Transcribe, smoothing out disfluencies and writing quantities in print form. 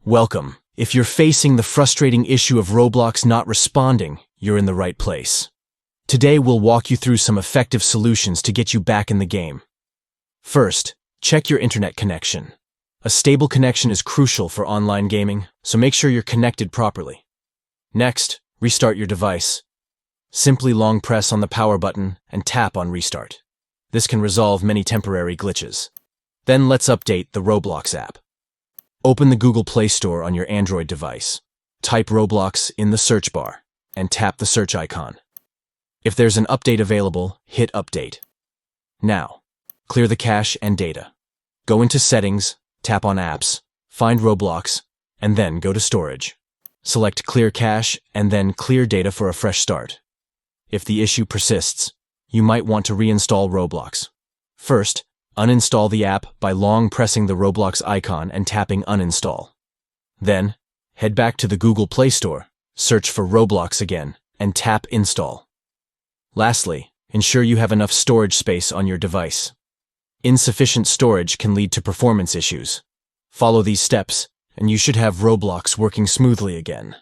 Welcome. If you're facing the frustrating issue of Roblox not responding, you're in the right place. Today we'll walk you through some effective solutions to get you back in the game. First, check your internet connection. A stable connection is crucial for online gaming, so make sure you're connected properly. Next, restart your device. Simply long press on the power button and tap on restart. This can resolve many temporary glitches. Then let's update the Roblox app. Open the Google Play Store on your Android device. Type Roblox in the search bar and tap the search icon. If there's an update available, hit Update. Now, clear the cache and data. Go into Settings, tap on Apps, find Roblox, and then go to Storage. Select Clear Cache and then Clear Data for a fresh start. If the issue persists, you might want to reinstall Roblox. First, uninstall the app by long pressing the Roblox icon and tapping Uninstall. Then, head back to the Google Play Store, search for Roblox again, and tap Install. Lastly, ensure you have enough storage space on your device. Insufficient storage can lead to performance issues. Follow these steps, and you should have Roblox working smoothly again.